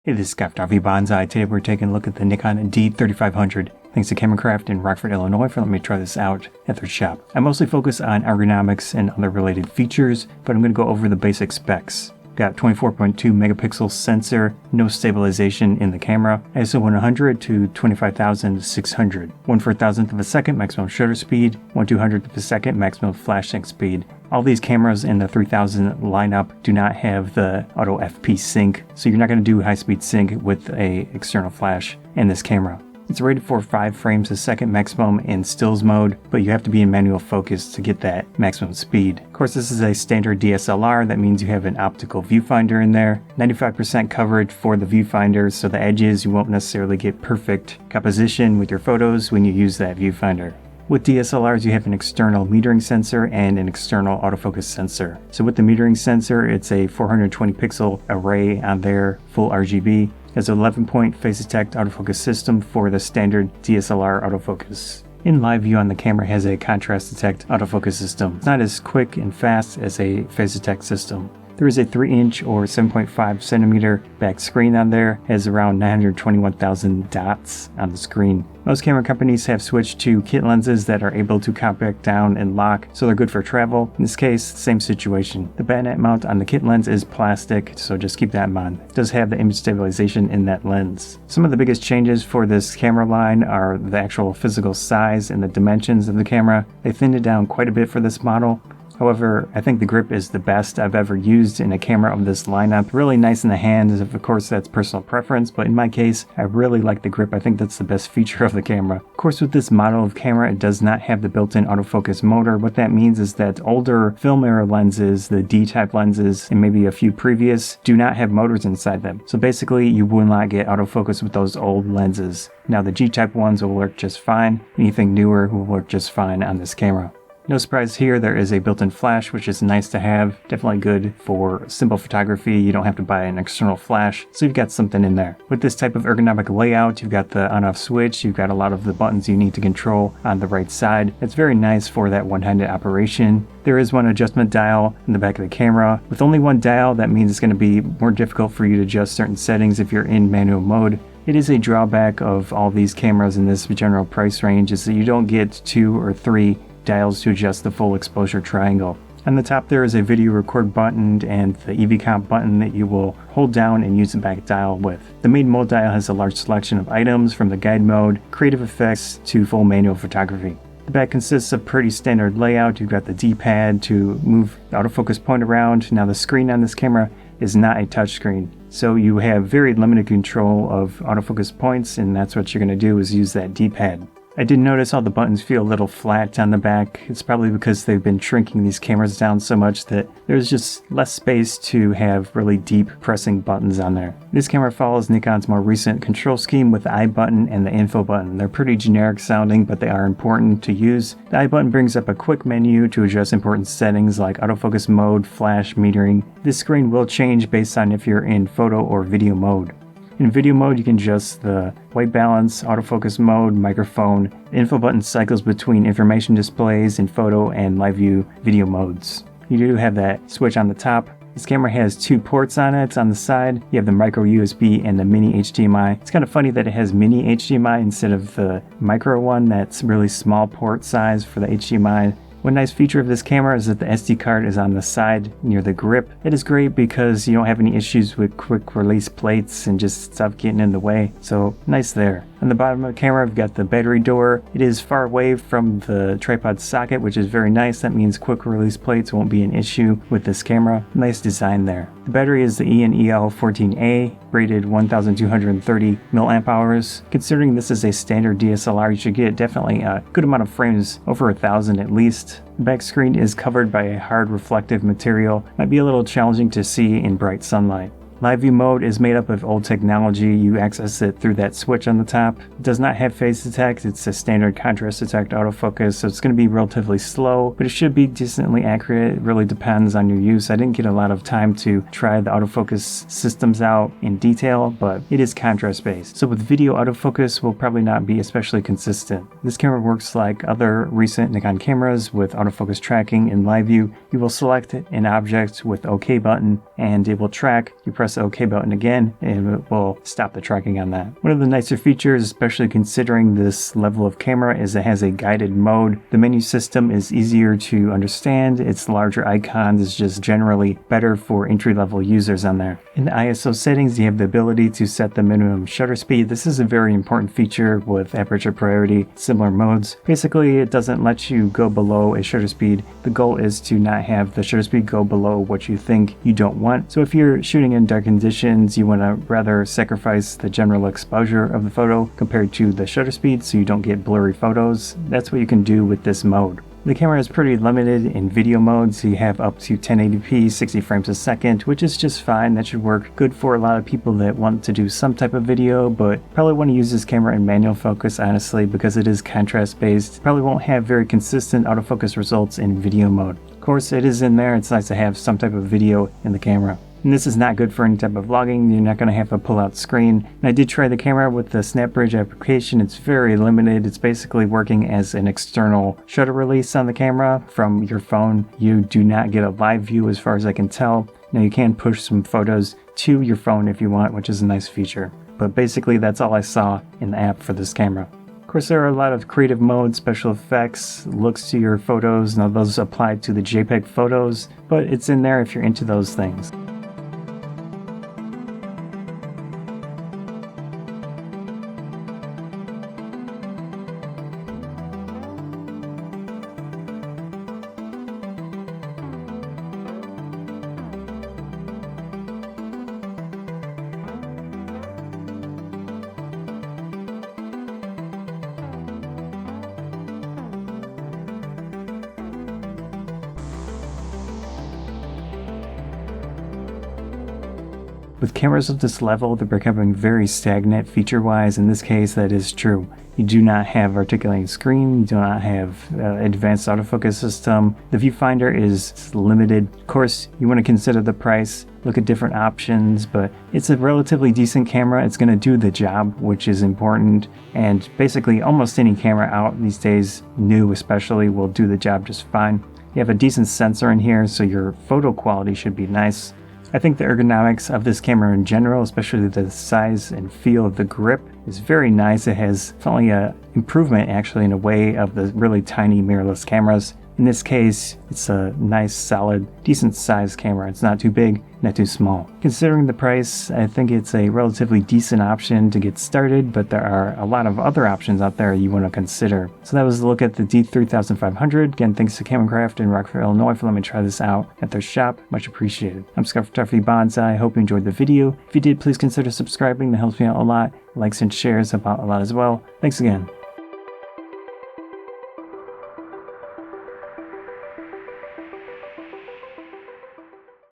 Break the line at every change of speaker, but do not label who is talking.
Hey, this is Photography Bonsai. Today we're taking a look at the Nikon D3500. Thanks to Cameracraft in Rockford, Illinois for letting me try this out at their shop. I mostly focus on ergonomics and other related features, but I'm going to go over the basic specs. Got 24.2 megapixel sensor, no stabilization in the camera, ISO 100 to 25,600, 1/4000th of a second maximum shutter speed, 1/200th of a second maximum flash sync speed. All these cameras in the 3000 lineup do not have the auto FP sync, so you're not going to do high speed sync with a external flash in this camera. It's rated for 5 frames a second maximum in stills mode, but you have to be in manual focus to get that maximum speed. Of course, this is a standard DSLR. That means you have an optical viewfinder in there. 95% coverage for the viewfinder, so the edges you won't necessarily get perfect composition with your photos when you use that viewfinder. With DSLRs, you have an external metering sensor and an external autofocus sensor. So with the metering sensor, it's a 420 pixel array on there, full RGB. There's an 11-point phase detect autofocus system for the standard DSLR autofocus. In live view on the camera has a contrast detect autofocus system. It's not as quick and fast as a phase detect system. There is a 3-inch or 7.5 centimeter back screen on there, has around 921,000 dots on the screen. Most camera companies have switched to kit lenses that are able to compact down and lock, so they're good for travel. In this case, same situation. The bayonet mount on the kit lens is plastic, so just keep that in mind. It does have the image stabilization in that lens. Some of the biggest changes for this camera line are the actual physical size and the dimensions of the camera. They thinned it down quite a bit for this model. However, I think the grip is the best I've ever used in a camera of this lineup. Really nice in the hand, of course that's personal preference, but in my case, I really like the grip. I think that's the best feature of the camera. Of course, with this model of camera, it does not have the built-in autofocus motor. What that means is that older film era lenses, the D-type lenses, and maybe a few previous, do not have motors inside them. So basically, you will not get autofocus with those old lenses. Now the G-type ones will work just fine. Anything newer will work just fine on this camera. No surprise here, there is a built-in flash, which is nice to have. Definitely good for simple photography. You don't have to buy an external flash, so you've got something in there. With this type of ergonomic layout, you've got the on-off switch, you've got a lot of the buttons you need to control on the right side. It's very nice for that one-handed operation. There is one adjustment dial in the back of the camera. With only one dial, that means it's going to be more difficult for you to adjust certain settings if you're in manual mode. It is a drawback of all these cameras in this general price range is that you don't get 2 or 3 dials to adjust the full exposure triangle. On the top there is a video record button and the EV comp button that you will hold down and use the back dial with. The main mode dial has a large selection of items from the guide mode, creative effects to full manual photography. The back consists of pretty standard layout. You've got the D-pad to move the autofocus point around. Now the screen on this camera is not a touchscreen, so you have very limited control of autofocus points, and that's what you're going to do is use that D-pad. I did notice all the buttons feel a little flat on the back. It's probably because they've been shrinking these cameras down so much that there's just less space to have really deep pressing buttons on there. This camera follows Nikon's more recent control scheme with the I button and the info button. They're pretty generic sounding, but they are important to use. The I button brings up a quick menu to adjust important settings like autofocus mode, flash, metering. This screen will change based on if you're in photo or video mode. In video mode, you can adjust the white balance, autofocus mode, microphone. The info button cycles between information displays in photo and live view video modes. You do have that switch on the top. This camera has 2 ports on it. On the side, you have the micro USB and the mini HDMI. It's kind of funny that it has mini HDMI instead of the micro one that's really small port size for the HDMI. One nice feature of this camera is that the SD card is on the side near the grip. It is great because you don't have any issues with quick release plates and just stuff getting in the way, so nice there. On the bottom of the camera, we've got the battery door. It is far away from the tripod socket, which is very nice. That means quick release plates won't be an issue with this camera. Nice design there. The battery is the ENEL14A, rated 1230 mAh. Considering this is a standard DSLR, you should get definitely a good amount of frames, over 1,000 at least. The back screen is covered by a hard reflective material. Might be a little challenging to see in bright sunlight. Live view mode is made up of old technology. You access it through that switch on the top. It does not have phase detect. It's a standard contrast detect autofocus, so it's going to be relatively slow, but it should be decently accurate. It really depends on your use. I didn't get a lot of time to try the autofocus systems out in detail, but it is contrast based. So with video, autofocus will probably not be especially consistent. This camera works like other recent Nikon cameras with autofocus tracking in live view. You will select an object with OK button and it will track. You press press the OK button again and it will stop the tracking on that. One of the nicer features, especially considering this level of camera, is it has a guided mode. The menu system is easier to understand. Its larger icons is just generally better for entry-level users on there. In the ISO settings, you have the ability to set the minimum shutter speed. This is a very important feature with aperture priority, similar modes. Basically, it doesn't let you go below a shutter speed. The goal is to not have the shutter speed go below what you think you don't want. So if you're shooting in dark conditions, you want to rather sacrifice the general exposure of the photo compared to the shutter speed so you don't get blurry photos. That's what you can do with this mode. The camera is pretty limited in video mode, so you have up to 1080p 60 frames a second, which is just fine. That should work good for a lot of people that want to do some type of video, but probably want to use this camera in manual focus, honestly, because it is contrast based. Probably won't have very consistent autofocus results in video mode. Of course, it is in there. It's nice to have some type of video in the camera. And this is not good for any type of vlogging. You're not going to have a pull-out screen. And I did try the camera with the snap bridge application. It's very limited. It's basically working as an external shutter release on the camera from your phone. You do not get a live view as far as I can tell. Now you can push some photos to your phone if you want, which is a nice feature. But basically that's all I saw in the app for this camera. Of course, there are a lot of creative modes, special effects, looks to your photos. Now those apply to the JPEG photos, but it's in there if you're into those things. With cameras of this level, they're becoming very stagnant feature-wise. In this case, that is true. You do not have articulating screen, you do not have advanced autofocus system. The viewfinder is limited. Of course, you want to consider the price, look at different options, but it's a relatively decent camera. It's going to do the job, which is important. And basically, almost any camera out these days, new especially, will do the job just fine. You have a decent sensor in here, so your photo quality should be nice. I think the ergonomics of this camera in general, especially the size and feel of the grip, is very nice. It has only an improvement actually in a way of the really tiny mirrorless cameras. In this case, it's a nice, solid, decent sized camera. It's not too big, not too small. Considering the price, I think it's a relatively decent option to get started, but there are a lot of other options out there you want to consider. So that was a look at the D3500. Again, thanks to Camcraft in Rockford, Illinois for letting me try this out at their shop. Much appreciated. I'm Scott Photography Bonsai. I hope you enjoyed the video. If you did, please consider subscribing. That helps me out a lot. Likes and shares help out a lot as well. Thanks again.